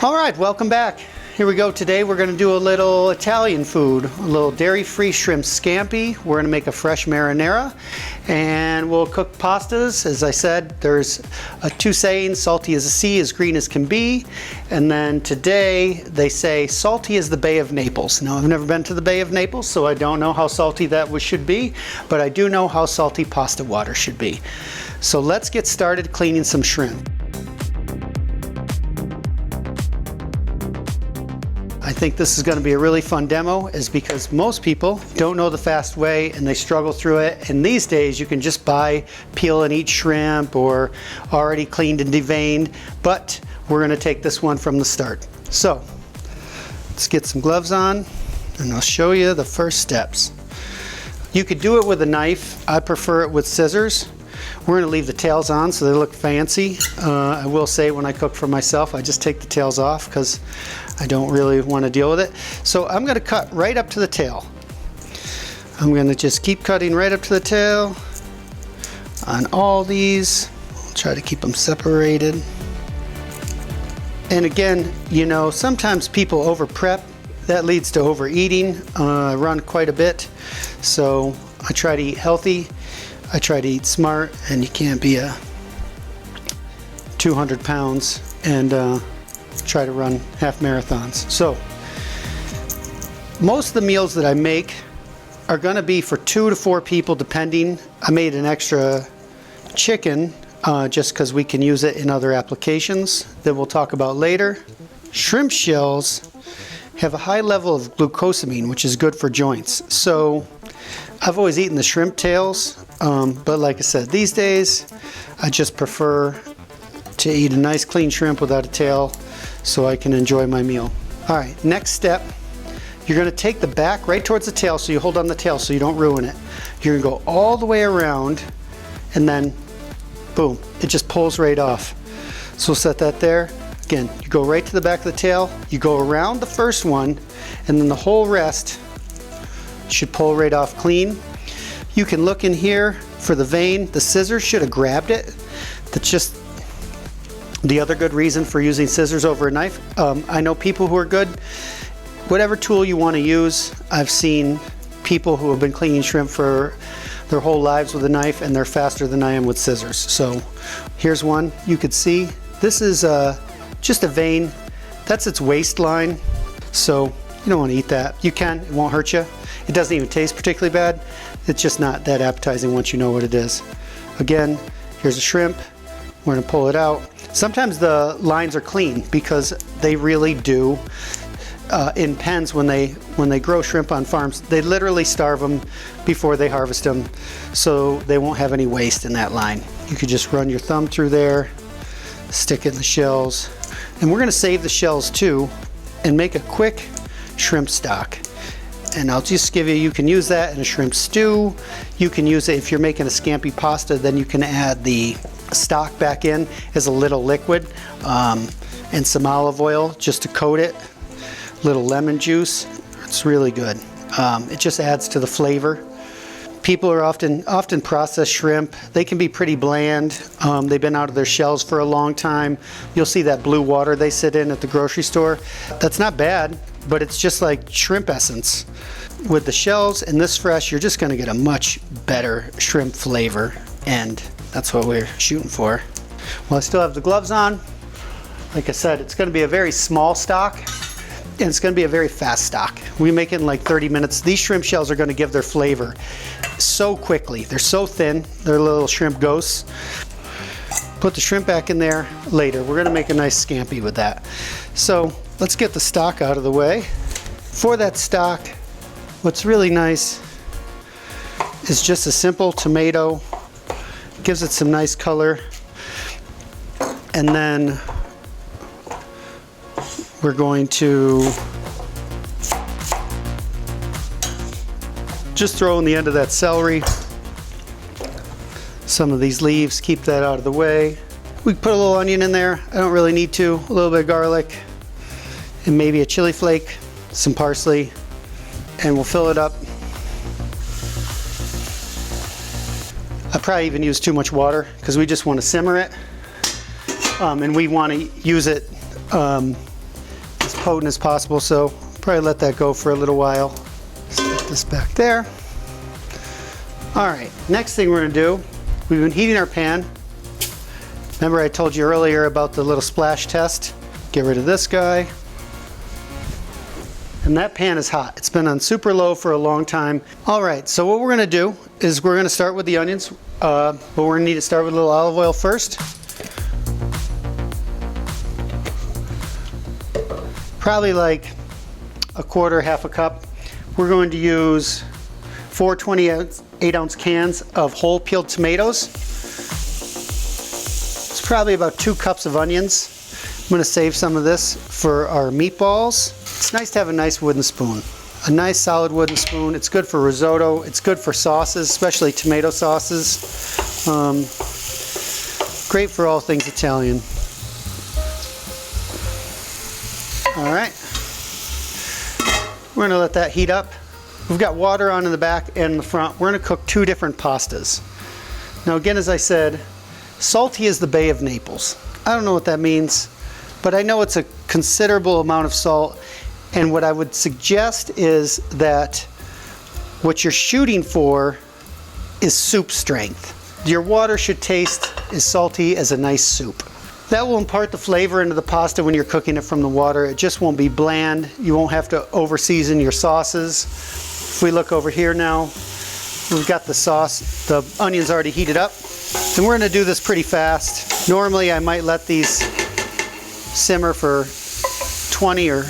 All right, welcome back. Here we go. Today we're going to do a little Italian food, a little dairy-free shrimp scampi. We're going to make a fresh marinara, and we'll cook pastas. As I said, there's two sayings: salty as the sea, as green as can be. And then today they say salty as the Bay of Naples. Now, I've never been to the Bay of Naples, so I don't know how salty that should be, but I do know how salty pasta water should be. So let's get started cleaning some shrimp. I think this is going to be a really fun demo, is because most people don't know the fast way and they struggle through it. And these days you can just buy peel and eat shrimp or already cleaned and deveined, but we're going to take this one from the start. So let's get some gloves on and I'll show you the first steps. You could do it with a knife. I prefer it with scissors. We're going to leave the tails on so they look fancy. I will say, when I cook for myself, I just take the tails off because I don't really want to deal with it. So I'm going to cut right up to the tail. I'm going to just keep cutting right up to the tail on all these. I'll try to keep them separated. And again, you know, sometimes people over prep. That leads to overeating. I run quite a bit, so I try to eat healthy. I try to eat smart, and you can't be 200 pounds and try to run half marathons. So most of the meals that I make are going to be for 2 to 4 people depending. I made an extra chicken just because we can use it in other applications that we'll talk about later. Shrimp shells have a high level of glucosamine, which is good for joints. So I've always eaten the shrimp tails, but like I said, these days I just prefer to eat a nice clean shrimp without a tail so I can enjoy my meal. All right, next step, you're going to take the back right towards the tail, so you hold on the tail so you don't ruin it. You're going to go all the way around, and then boom, it just pulls right off. So we'll set that there. Again, you go right to the back of the tail, you go around the first one, and then the whole rest should pull right off clean. You can look in here for the vein. The scissors should have grabbed it. That's just the other good reason for using scissors over a knife. I know people who are good. Whatever tool you want to use, I've seen people who have been cleaning shrimp for their whole lives with a knife, and they're faster than I am with scissors. So here's one. You could see this is just a vein. That's its waistline. So you don't want to eat that. You can, it won't hurt you. It doesn't even taste particularly bad. It's just not that appetizing once you know what it is. Again, here's a shrimp. We're going to pull it out. Sometimes the lines are clean because they really do. In pens, when they grow shrimp on farms, they literally starve them before they harvest them, so they won't have any waste in that line. You could just run your thumb through there, stick it in the shells, and we're going to save the shells too and make a quick shrimp stock. And I'll just give you, you can use that in a shrimp stew. You can use it if you're making a scampi pasta, then you can add the stock back in as a little liquid and some olive oil just to coat it. Little lemon juice. It's really good. It just adds to the flavor. People are often processed shrimp. They can be pretty bland. They've been out of their shells for a long time. You'll see that blue water they sit in at the grocery store. That's not bad, but it's just like shrimp essence. With the shells and this fresh, you're just going to get a much better shrimp flavor, and that's what we're shooting for. Well, I still have the gloves on. Like I said, it's going to be a very small stock, and it's going to be a very fast stock. We make it in like 30 minutes. These shrimp shells are going to give their flavor so quickly. They're so thin. They're little shrimp ghosts. Put the shrimp back in there later. We're going to make a nice scampi with that. So let's get the stock out of the way. For that stock, what's really nice is just a simple tomato. Gives it some nice color. And then we're going to just throw in the end of that celery, some of these leaves, keep that out of the way. We put a little onion in there. I don't really need to. A little bit of garlic and maybe a chili flake, some parsley, and we'll fill it up. I probably even use too much water because we just want to simmer it, and we want to use it potent as possible, so probably let that go for a little while. Set this back there. All right, next thing we're gonna do, we've been heating our pan. Remember I told you earlier about the little splash test? Get rid of this guy. And that pan is hot. It's been on super low for a long time. All right, so what we're gonna do is we're gonna start with the onions, but we're gonna need to start with a little olive oil first. Probably like a quarter, half a cup. We're going to use 4 28-ounce cans of whole peeled tomatoes. It's probably about 2 cups of onions. I'm gonna save some of this for our meatballs. It's nice to have a nice wooden spoon. A nice solid wooden spoon. It's good for risotto. It's good for sauces, especially tomato sauces. Great for all things Italian. All right. We're gonna let that heat up. We've got water on in the back and the front. We're gonna cook 2 different pastas. Now again, as I said, salty is the Bay of Naples. I don't know what that means, but I know it's a considerable amount of salt. And what I would suggest is that what you're shooting for is soup strength. Your water should taste as salty as a nice soup. That will impart the flavor into the pasta when you're cooking it from the water. It just won't be bland. You won't have to over season your sauces. If we look over here now, we've got the sauce, the onions already heated up. And we're gonna do this pretty fast. Normally I might let these simmer for 20 or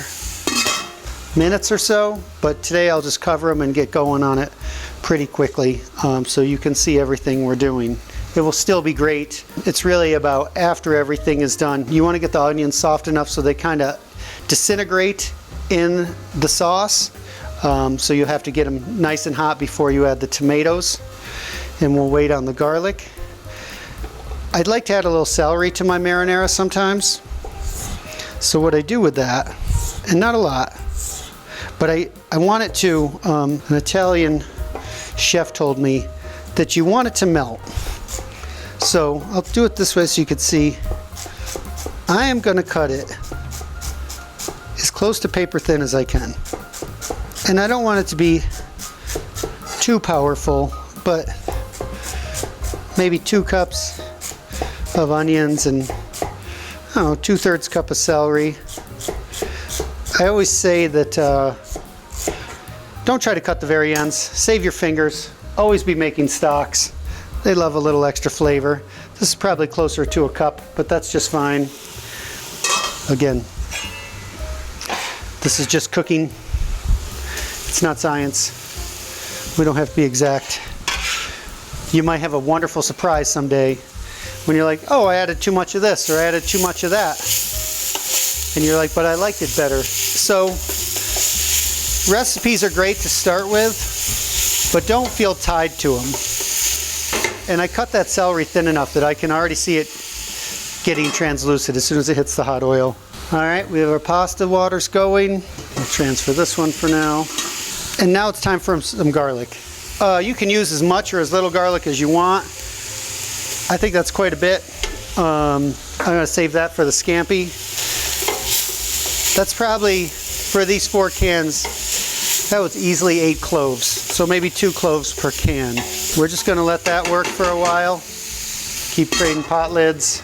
minutes or so, but today I'll just cover them and get going on it pretty quickly so you can see everything we're doing. It will still be great. It's really about after everything is done. You want to get the onions soft enough so they kind of disintegrate in the sauce. So you have to get them nice and hot before you add the tomatoes. And we'll wait on the garlic. I'd like to add a little celery to my marinara sometimes. So what I do with that, and not a lot, but I want it to, an Italian chef told me that you want it to melt. So I'll do it this way so you can see. I am going to cut it as close to paper thin as I can. And I don't want it to be too powerful, but maybe 2 cups of onions and, I don't know, 2/3 cup of celery. I always say that don't try to cut the very ends. Save your fingers. Always be making stocks. They love a little extra flavor. This is probably closer to a cup, but that's just fine. Again, this is just cooking. It's not science. We don't have to be exact. You might have a wonderful surprise someday when you're like, oh, I added too much of this or I added too much of that. And you're like, but I liked it better. So recipes are great to start with, but don't feel tied to them. And I cut that celery thin enough that I can already see it getting translucent as soon as it hits the hot oil. All right, we have our pasta waters going. I'll transfer this one for now. And now it's time for some garlic. You can use as much or as little garlic as you want. I think that's quite a bit. I'm gonna save that for the scampi. That's probably, for these 4 cans, that was easily 8 cloves. So maybe 2 cloves per can. We're just gonna let that work for a while. Keep trading pot lids.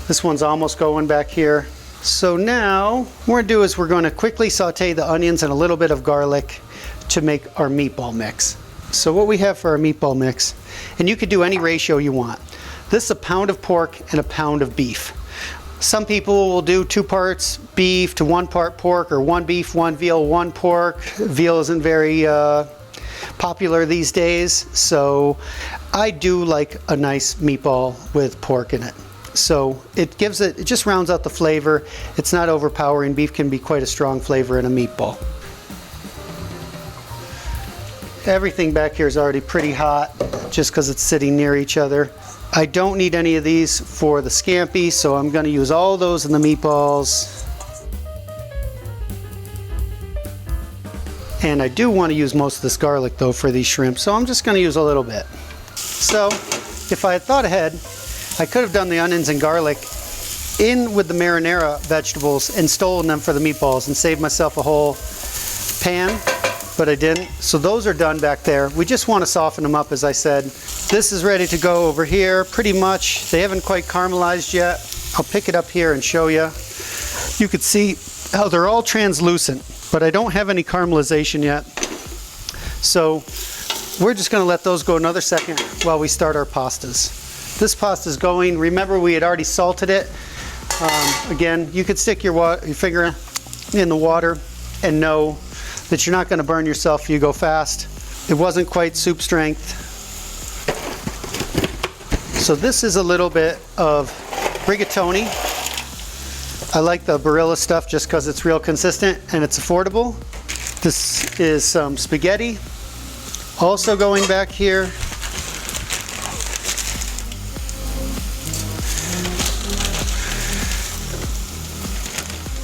This one's almost going back here. So now, what we're gonna do is we're gonna quickly saute the onions and a little bit of garlic to make our meatball mix. So what we have for our meatball mix, and you could do any ratio you want. This is a pound of pork and a pound of beef. Some people will do 2 parts beef to 1 part pork, or 1 beef, 1 veal, 1 pork. Veal isn't very popular these days, so I do like a nice meatball with pork in it. So it just rounds out the flavor. It's not overpowering. Beef can be quite a strong flavor in a meatball. Everything back here is already pretty hot just because it's sitting near each other. I don't need any of these for the scampi, so I'm going to use all those in the meatballs. And I do want to use most of this garlic though for these shrimp, so I'm just going to use a little bit. So if I had thought ahead, I could have done the onions and garlic in with the marinara vegetables and stolen them for the meatballs and saved myself a whole pan, but I didn't. So those are done back there. We just want to soften them up, as I said. This is ready to go over here, pretty much. They haven't quite caramelized yet. I'll pick it up here and show you. You could see how they're all translucent, but I don't have any caramelization yet. So we're just going to let those go another second while we start our pastas. This pasta is going. Remember, we had already salted it. Again, you could stick your finger in the water and know that you're not going to burn yourself if you go fast. It wasn't quite soup strength. So this is a little bit of rigatoni. I like the Barilla stuff just because it's real consistent and it's affordable. This is some spaghetti. Also going back here.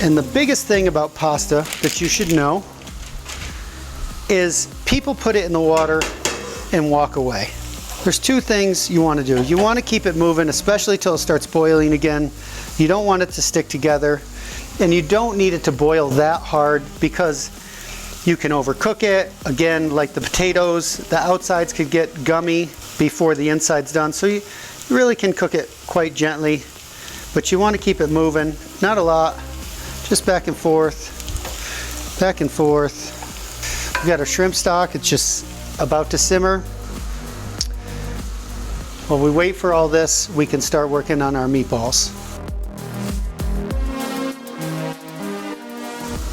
And the biggest thing about pasta that you should know is people put it in the water and walk away. There's two things you want to do. You want to keep it moving, especially till it starts boiling again. You don't want it to stick together, and you don't need it to boil that hard because you can overcook it. Again, like the potatoes, the outsides could get gummy before the inside's done. So you really can cook it quite gently, but you want to keep it moving. Not a lot, just back and forth, back and forth. We've got our shrimp stock, it's just about to simmer. While we wait for all this, we can start working on our meatballs.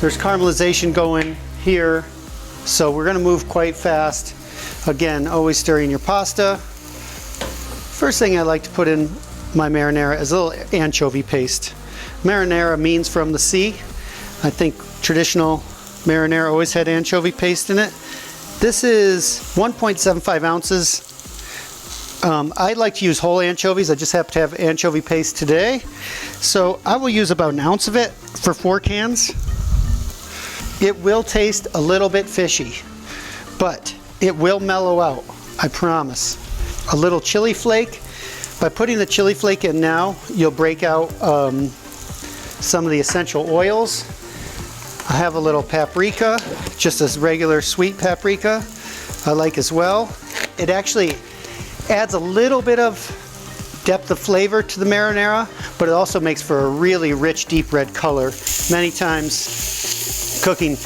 There's caramelization going here, so we're gonna move quite fast. Again, always stirring your pasta. First thing I like to put in my marinara is a little anchovy paste. Marinara means from the sea. I think traditional marinara always had anchovy paste in it. This is 1.75 ounces. I like to use whole anchovies. I just happen to have anchovy paste today. So I will use about an ounce of it for 4 cans. It will taste a little bit fishy, but it will mellow out, I promise. A little chili flake. By putting the chili flake in now, you'll break out some of the essential oils. I have a little paprika, just as regular sweet paprika I like as well. It actually adds a little bit of depth of flavor to the marinara, but it also makes for a really rich, deep red color. Many times cooking,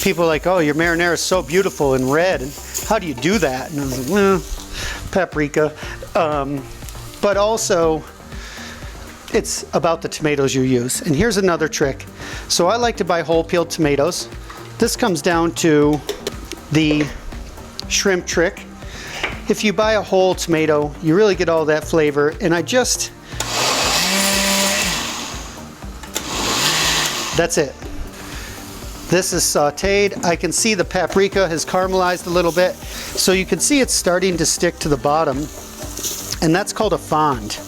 people are like, oh, your marinara is so beautiful and red, and how do you do that? And I was like, well, paprika. But also, it's about the tomatoes you use. And here's another trick. So I like to buy whole peeled tomatoes. This comes down to the shrimp trick. If you buy a whole tomato, you really get all that flavor. And that's it. This is sauteed. I can see the paprika has caramelized a little bit. So you can see it's starting to stick to the bottom. And that's called a fond.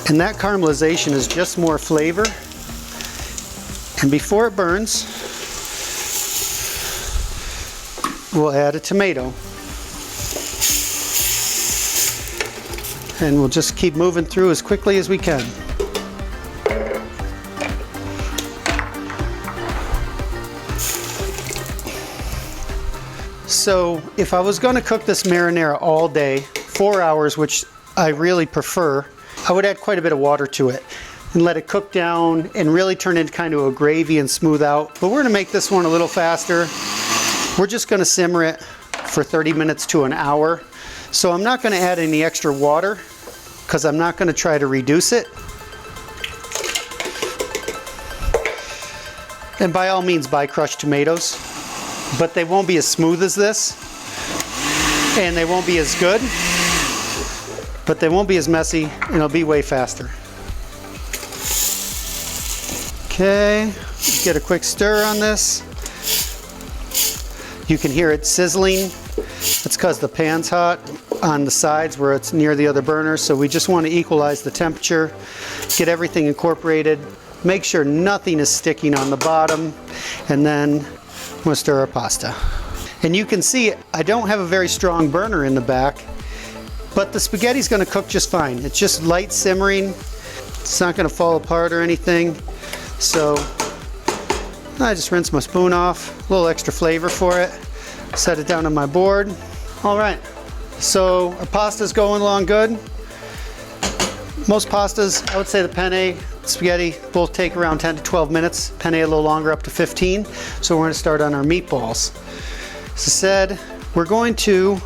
And that caramelization is just more flavor. And before it burns, we'll add a tomato. And we'll just keep moving through as quickly as we can. So if I was going to cook this marinara all day, 4 hours, which I really prefer, I would add quite a bit of water to it and let it cook down and really turn into kind of a gravy and smooth out. But we're going to make this one a little faster. We're just going to simmer it for 30 minutes to an hour. So I'm not going to add any extra water because I'm not going to try to reduce it. And by all means, buy crushed tomatoes, but they won't be as smooth as this, and they won't be as good, but they won't be as messy, and it'll be way faster. Okay, get a quick stir on this. You can hear it sizzling. It's because the pan's hot on the sides where it's near the other burners, so we just want to equalize the temperature, get everything incorporated, make sure nothing is sticking on the bottom, and then we'll stir our pasta. And you can see I don't have a very strong burner in the back, but the spaghetti's going to cook just fine. It's just light simmering. It's not gonna fall apart or anything. So I just rinse my spoon off, a little extra flavor for it. Set it down on my board. All right, so our pasta's going along good. Most pastas, I would say the penne, spaghetti, both take around 10 to 12 minutes. Penne a little longer, up to 15. So we're gonna start on our meatballs. As I said, we're going to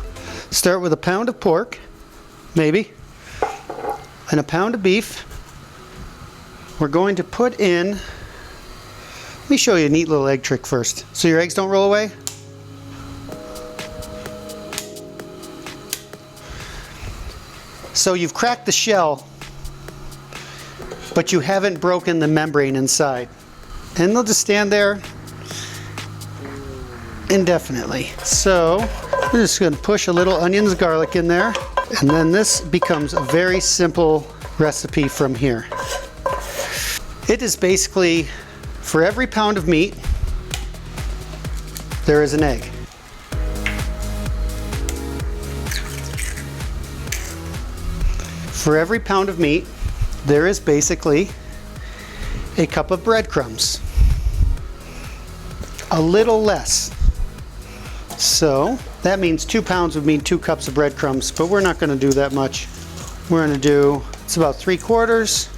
start with a pound of pork, maybe, and a pound of beef. We're going to put in, let me show you a neat little egg trick first, so your eggs don't roll away. So you've cracked the shell, but you haven't broken the membrane inside. And they'll just stand there indefinitely. So we're just gonna push a little onions, garlic in there, and then this becomes a very simple recipe from here. It is basically, for every pound of meat, there is an egg. For every pound of meat, there is basically a cup of breadcrumbs. A little less. So that means 2 pounds would mean 2 cups of breadcrumbs, but we're not gonna do that much. We're gonna do, it's about 3/4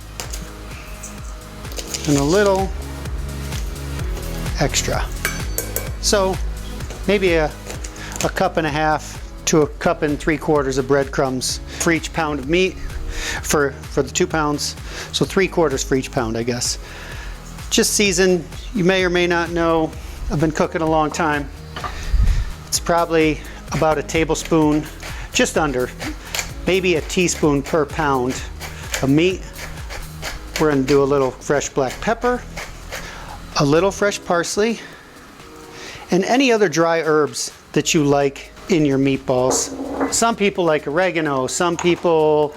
and a little extra. So maybe a cup and a half to a cup and 3/4 of breadcrumbs for each pound of meat. For the 2 pounds, so 3/4 for each pound, I guess. Just season, you may or may not know, I've been cooking a long time. It's probably about a tablespoon, just under, maybe a teaspoon per pound of meat. We're gonna do a little fresh black pepper, a little fresh parsley, and any other dry herbs that you like in your meatballs. Some people like oregano, some people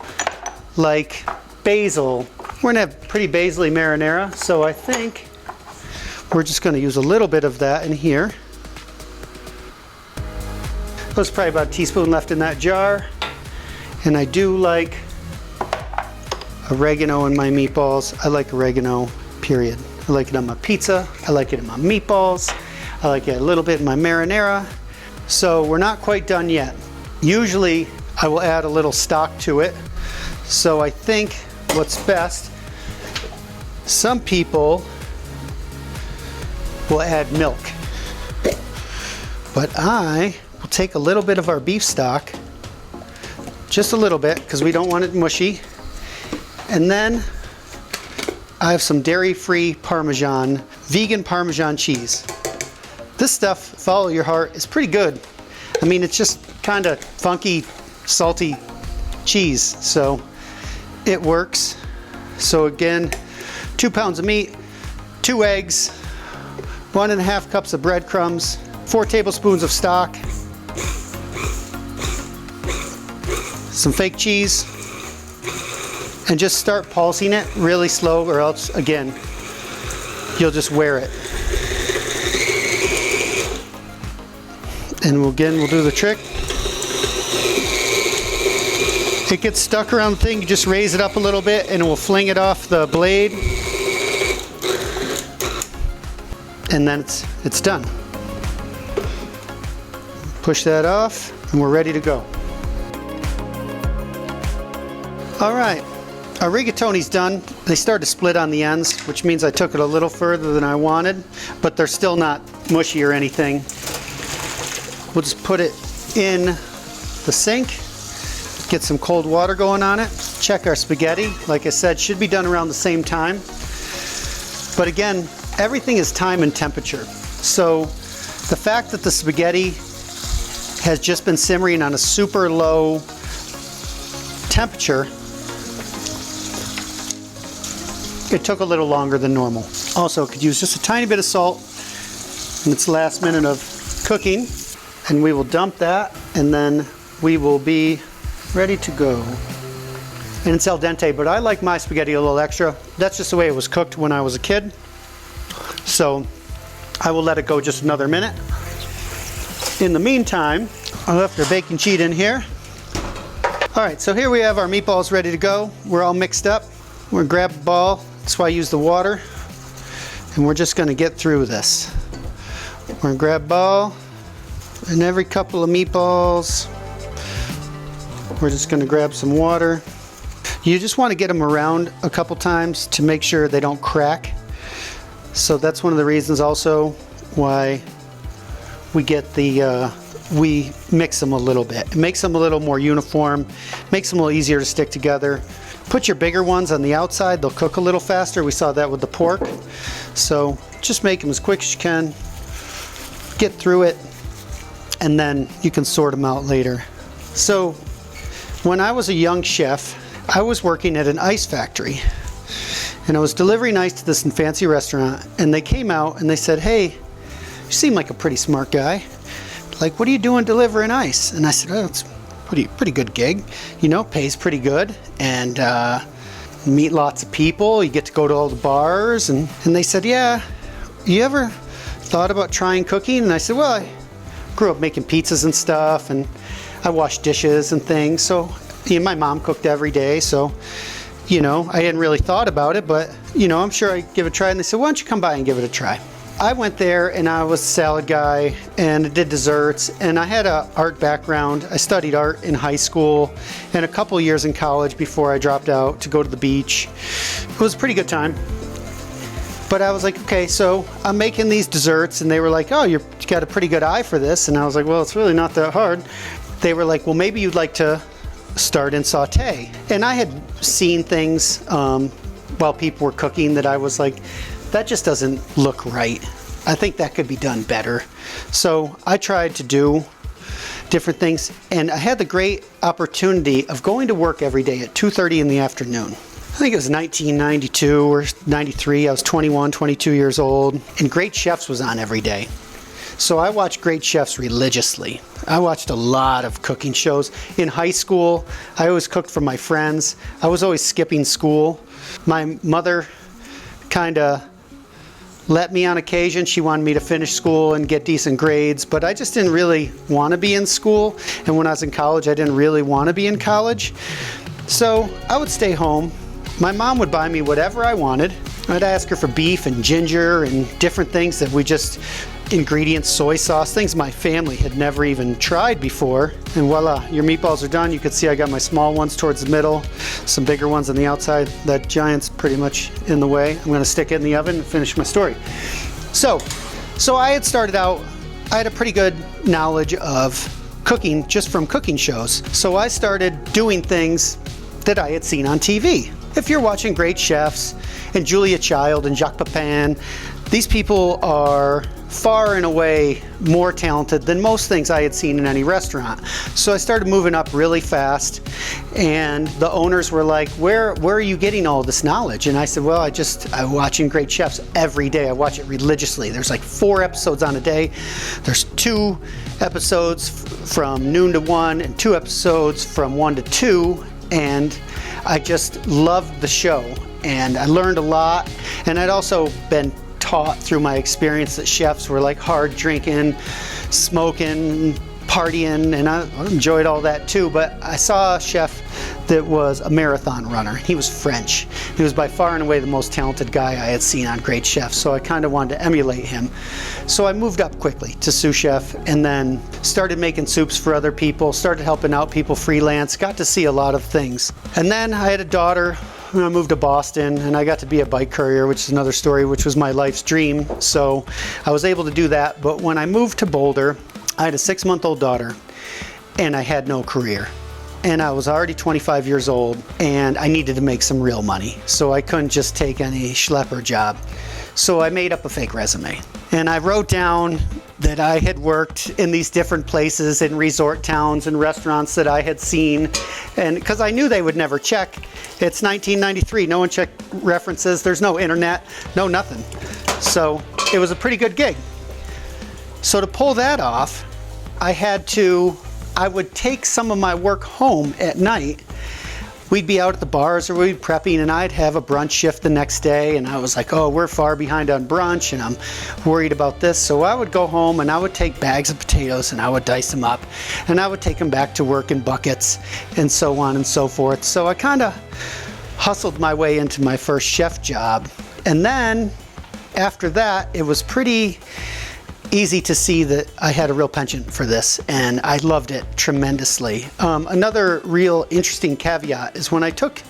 like basil. We're gonna have pretty basil-y marinara, so I think we're just gonna use a little bit of that in here. There's probably about a teaspoon left in that jar. And I do like oregano in my meatballs. I like oregano, period. I like it on my pizza, I like it in my meatballs, I like it a little bit in my marinara. So we're not quite done yet. Usually I will add a little stock to it. So I think what's best, some people will add milk, but I will take a little bit of our beef stock, just a little bit, because we don't want it mushy, and then I have some dairy-free Parmesan, vegan Parmesan cheese. This stuff, follow your heart, is pretty good. I mean, it's just kind of funky, salty cheese, so it works. So again, 2 pounds of meat, 2 eggs, 1.5 cups of breadcrumbs, 4 tablespoons of stock, some fake cheese, and just start pulsing it really slow, or else again, you'll just wear it. And we'll do the trick. It gets stuck around the thing, you just raise it up a little bit and it will fling it off the blade. And then it's done. Push that off and we're ready to go. All right, our rigatoni's done. They start to split on the ends, which means I took it a little further than I wanted, but they're still not mushy or anything. We'll just put it in the sink. Get some cold water going on it. Check our spaghetti. Like I said, should be done around the same time. But again, everything is time and temperature. So the fact that the spaghetti has just been simmering on a super low temperature, it took a little longer than normal. Also, could use just a tiny bit of salt in its last minute of cooking. And we will dump that, and then we will be ready to go. And it's al dente, but I like my spaghetti a little extra. That's just the way it was cooked when I was a kid. So I will let it go just another minute. In the meantime, I left our baking sheet in here. All right, so here we have our meatballs ready to go. We're all mixed up. We're gonna grab a ball. That's why I use the water. And we're just gonna get through this. We're gonna grab a ball, and every couple of meatballs, we're just gonna grab some water. You just wanna get them around a couple times to make sure they don't crack. So that's one of the reasons also why we get the, we mix them a little bit. It makes them a little more uniform, makes them a little easier to stick together. Put your bigger ones on the outside, they'll cook a little faster. We saw that with the pork. So just make them as quick as you can, get through it, and then you can sort them out later. So when I was a young chef, I was working at an ice factory, and I was delivering ice to this fancy restaurant, and they came out and they said, "Hey, you seem like a pretty smart guy. Like, what are you doing delivering ice?" And I said, "Oh, it's pretty good gig. You know, pays pretty good, and meet lots of people. You get to go to all the bars." And they said, "Yeah, you ever thought about trying cooking?" And I said, "Well, I grew up making pizzas and stuff, and I washed dishes and things. So, you know, my mom cooked every day, so, you know, I hadn't really thought about it, but, you know, I'm sure I'd give it a try." And they said, "Why don't you come by and give it a try?" I went there and I was a salad guy and I did desserts, and I had an art background. I studied art in high school and a couple years in college before I dropped out to go to the beach. It was a pretty good time. But I was like, okay, so I'm making these desserts, and they were like, "Oh, you got a pretty good eye for this." And I was like, "Well, it's really not that hard." They were like, "Well, maybe you'd like to start in saute." And I had seen things while people were cooking that I was like, that just doesn't look right. I think that could be done better. So I tried to do different things, and I had the great opportunity of going to work every day at 2:30 in the afternoon. I think it was 1992 or 93. I was 21, 22 years old, and Great Chefs was on every day. So I watched Great Chefs religiously. I watched a lot of cooking shows. In high school, I always cooked for my friends. I was always skipping school. My mother kind of let me on occasion. She wanted me to finish school and get decent grades, but I just didn't really want to be in school. And when I was in college, I didn't really want to be in college. So I would stay home. My mom would buy me whatever I wanted. I'd ask her for beef and ginger and different things that we just, ingredients, soy sauce, things my family had never even tried before. And voila, your meatballs are done. You can see I got my small ones towards the middle, some bigger ones on the outside. That giant's pretty much in the way. I'm gonna stick it in the oven and finish my story. So I had started out, I had a pretty good knowledge of cooking just from cooking shows. So I started doing things that I had seen on TV. If you're watching Great Chefs and Julia Child and Jacques Pepin, these people are far and away more talented than most things I had seen in any restaurant. So I started moving up really fast, and the owners were like, where are you getting all this knowledge? And I said, well, I'm watching Great Chefs every day. I watch it religiously. There's like 4 episodes on a day. There's 2 episodes from noon to 1 and 2 episodes from 1 to 2. And I just loved the show, and I learned a lot. And I'd also been taught through my experience that chefs were like hard drinking, smoking, partying, and I enjoyed all that too. But I saw a chef that was a marathon runner. He was French. He was by far and away the most talented guy I had seen on Great Chefs, so I kind of wanted to emulate him. So I moved up quickly to sous chef, and then started making soups for other people, started helping out people freelance, got to see a lot of things. And then I had a daughter. I moved to Boston, and I got to be a bike courier, which is another story, which was my life's dream. So I was able to do that. But when I moved to Boulder, I had a 6-month-old daughter, and I had no career. And I was already 25 years old, and I needed to make some real money. So I couldn't just take any schlepper job. So I made up a fake resume. And I wrote down that I had worked in these different places, in resort towns and restaurants that I had seen. And because I knew they would never check. It's 1993, no one checked references, there's no internet, no nothing. So it was a pretty good gig. So to pull that off, I would take some of my work home at night. We'd be out at the bars or we'd be prepping, and I'd have a brunch shift the next day, and I was like, oh, we're far behind on brunch and I'm worried about this. So I would go home and I would take bags of potatoes and I would dice them up, and I would take them back to work in buckets and so on and so forth. So I kind of hustled my way into my first chef job. And then after that, it was pretty easy to see that I had a real penchant for this, and I loved it tremendously. Another real interesting caveat is when I took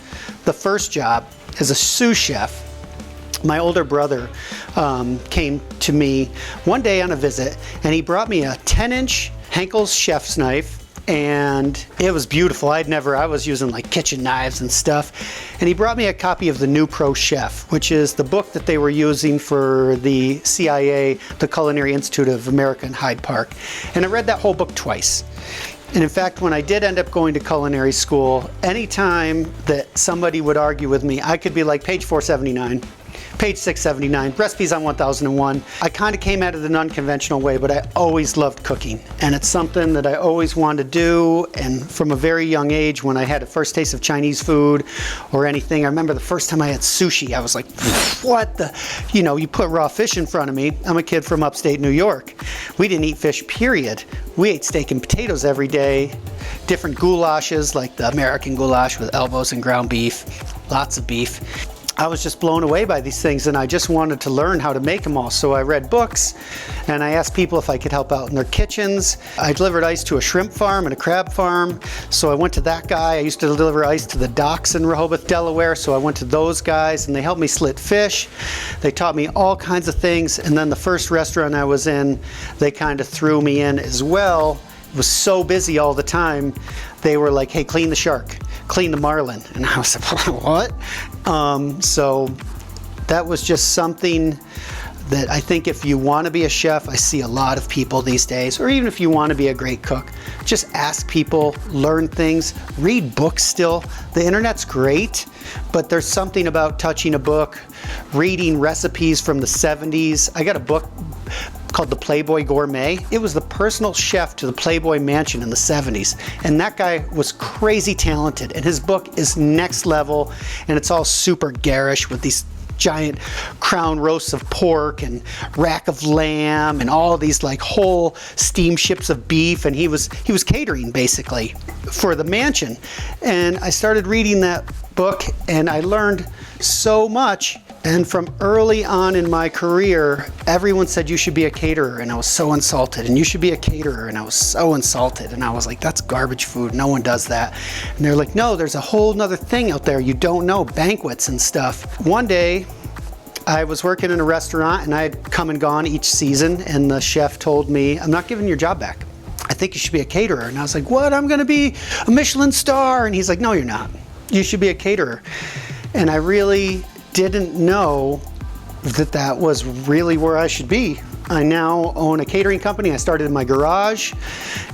the first job as a sous chef, my older brother came to me one day on a visit, and he brought me a 10-inch Henkel's chef's knife, and it was beautiful. I was using like kitchen knives and stuff. And he brought me a copy of The New Pro Chef, which is the book that they were using for the CIA, the Culinary Institute of America in Hyde Park. And I read that whole book twice. And in fact, when I did end up going to culinary school, anytime that somebody would argue with me, I could be like, page 479. Page 679, recipes on 1001. I kind of came at it an unconventional way, but I always loved cooking. And it's something that I always wanted to do. And from a very young age, when I had a first taste of Chinese food or anything, I remember the first time I had sushi, I was like, what the, you put raw fish in front of me. I'm a kid from upstate New York. We didn't eat fish, period. We ate steak and potatoes every day, different goulashes, like the American goulash with elbows and ground beef, lots of beef. I was just blown away by these things, and I just wanted to learn how to make them all. So I read books, and I asked people if I could help out in their kitchens. I delivered ice to a shrimp farm and a crab farm, so I went to that guy. I used to deliver ice to the docks in Rehoboth, Delaware, so I went to those guys, and they helped me slit fish. They taught me all kinds of things, and then the first restaurant I was in, they kind of threw me in as well. It was so busy all the time. They were like, hey, clean the shark, clean the marlin. And I was like, what? So that was just something that I think if you want to be a chef, I see a lot of people these days, or even if you want to be a great cook, just ask people, learn things, read books still. The internet's great, but there's something about touching a book, reading recipes from the 70s. I got a book called The Playboy Gourmet. It was the personal chef to the Playboy Mansion in the 70s. And that guy was crazy talented. And his book is next level. And it's all super garish with these giant crown roasts of pork and rack of lamb and all these like whole steamships of beef. And he was catering basically for the mansion. And I started reading that book, and I learned so much. And from early on in my career, everyone said you should be a caterer, and I was so insulted. And you should be a caterer, and I was so insulted. And I was like, that's garbage food. No one does that. And they're like, no, there's a whole nother thing out there you don't know, banquets and stuff. One day, I was working in a restaurant, and I had come and gone each season, and the chef told me, I'm not giving your job back. I think you should be a caterer. And I was like, what? I'm going to be a Michelin star. And he's like, no, you're not. You should be a caterer. And I really didn't know that that was really where I should be. I now own a catering company. I started in my garage.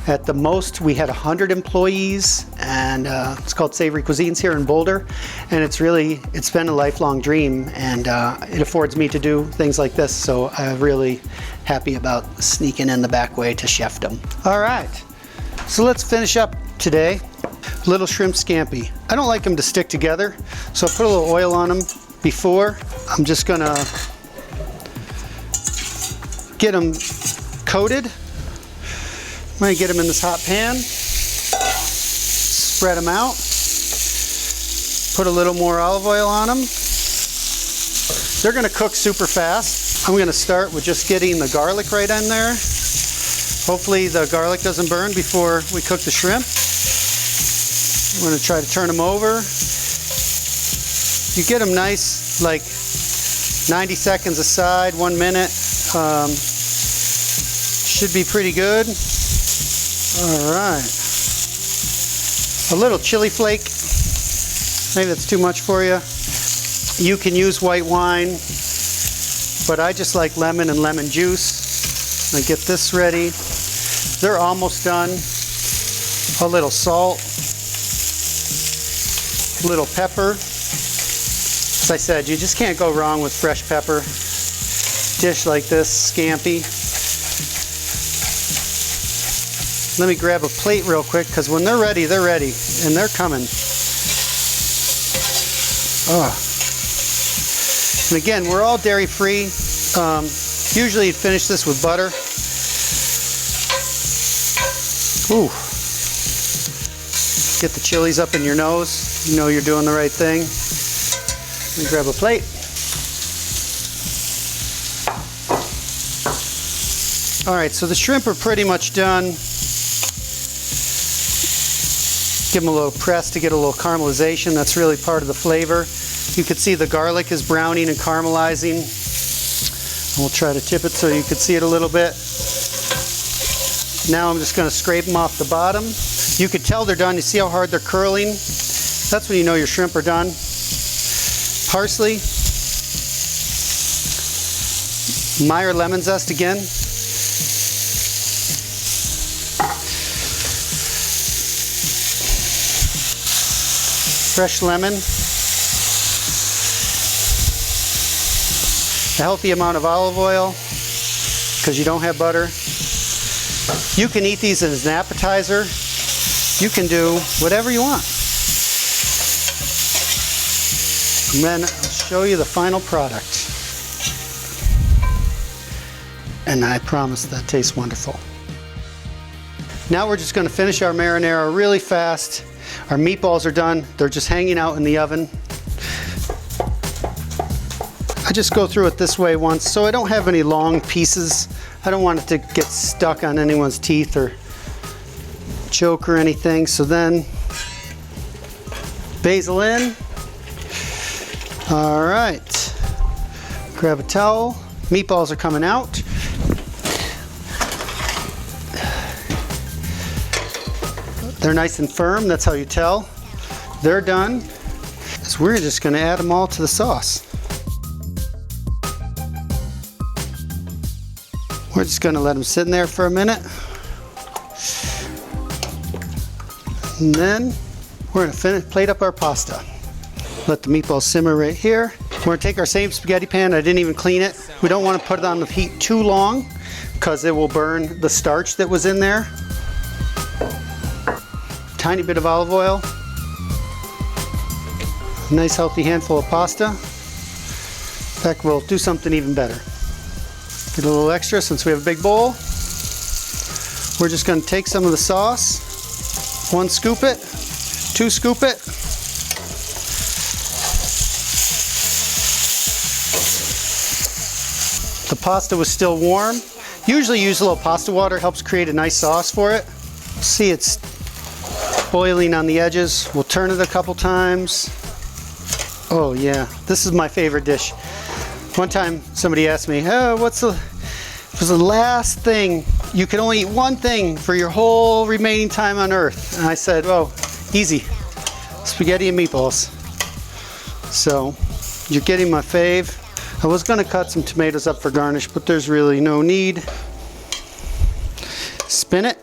At the most, we had 100 employees, and it's called Savory Cuisines here in Boulder. And it's been a lifelong dream, and it affords me to do things like this. So I'm really happy about sneaking in the back way to chefdom. All right, so let's finish up today. Little shrimp scampi. I don't like them to stick together, so I put a little oil on them before. I'm just gonna get them coated. I'm gonna get them in this hot pan, spread them out, put a little more olive oil on them. They're gonna cook super fast. I'm gonna start with just getting the garlic right in there. Hopefully the garlic doesn't burn before we cook the shrimp. I'm going to try to turn them over. You get them nice, like 90 seconds aside, 1 minute. Should be pretty good. All right. A little chili flake. Maybe that's too much for you. You can use white wine, but I just like lemon and lemon juice. I get this ready. They're almost done. A little salt. Little pepper. As I said, you just can't go wrong with fresh pepper. Dish like this, scampi. Let me grab a plate real quick, because when they're ready, and they're coming. Oh. And again, we're all dairy free. Usually you'd finish this with butter. Ooh. Get the chilies up in your nose. You know you're doing the right thing. Let me grab a plate. All right, so the shrimp are pretty much done. Give them a little press to get a little caramelization. That's really part of the flavor. You can see the garlic is browning and caramelizing. We'll try to tip it so you can see it a little bit. Now I'm just going to scrape them off the bottom. You can tell they're done. You see how hard they're curling? That's when you know your shrimp are done. Parsley. Meyer lemon zest again. Fresh lemon. A healthy amount of olive oil because you don't have butter. You can eat these as an appetizer. You can do whatever you want. And then I'll show you the final product. And I promise that tastes wonderful. Now we're just going to finish our marinara really fast. Our meatballs are done. They're just hanging out in the oven. I just go through it this way once so I don't have any long pieces. I don't want it to get stuck on anyone's teeth or choke or anything. So then basil in. All right. Grab a towel. Meatballs are coming out. They're nice and firm, that's how you tell. They're done. So we're just gonna add them all to the sauce. We're just gonna let them sit in there for a minute. And then we're gonna plate up our pasta. Let the meatballs simmer right here. We're gonna take our same spaghetti pan, I didn't even clean it. We don't wanna put it on the heat too long because it will burn the starch that was in there. Tiny bit of olive oil, a nice healthy handful of pasta. In fact, we'll do something even better. Get a little extra since we have a big bowl. We're just going to take some of the sauce, 1 scoop it, 2 scoop it. The pasta was still warm. Usually use a little pasta water, helps create a nice sauce for it. See, it's boiling on the edges. We'll turn it a couple times. Oh yeah, this is my favorite dish. One time somebody asked me, oh, what's the last thing? You can only eat one thing for your whole remaining time on earth. And I said, oh, easy, spaghetti and meatballs. So you're getting my fave. I was gonna cut some tomatoes up for garnish, but there's really no need. Spin it.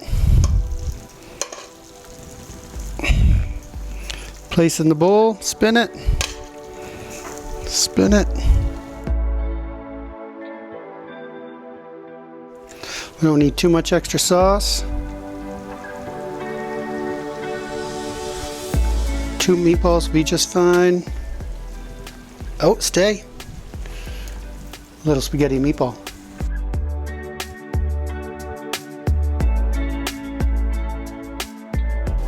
Place in the bowl, spin it, spin it. We don't need too much extra sauce. 2 meatballs will be just fine. Oh, stay. Little spaghetti meatball.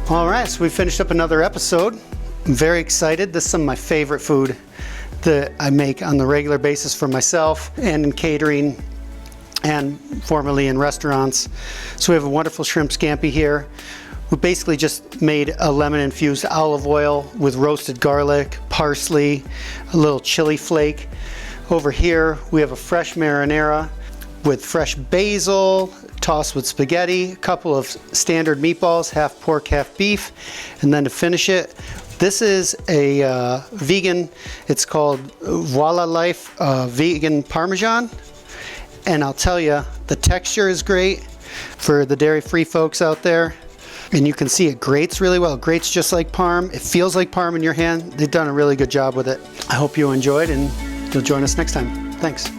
All right, so we finished up another episode. I'm very excited. This is some of my favorite food that I make on the regular basis for myself and in catering and formerly in restaurants. So we have a wonderful shrimp scampi here. We basically just made a lemon infused olive oil with roasted garlic, parsley, a little chili flake. Over here we have a fresh marinara with fresh basil, tossed with spaghetti, a couple of standard meatballs, half pork, half beef, and then to finish it, this is a vegan, it's called Voila Life vegan Parmesan. And I'll tell you, the texture is great for the dairy-free folks out there. And you can see it grates really well. It grates just like parm. It feels like parm in your hand. They've done a really good job with it. I hope you enjoyed and you'll join us next time. Thanks.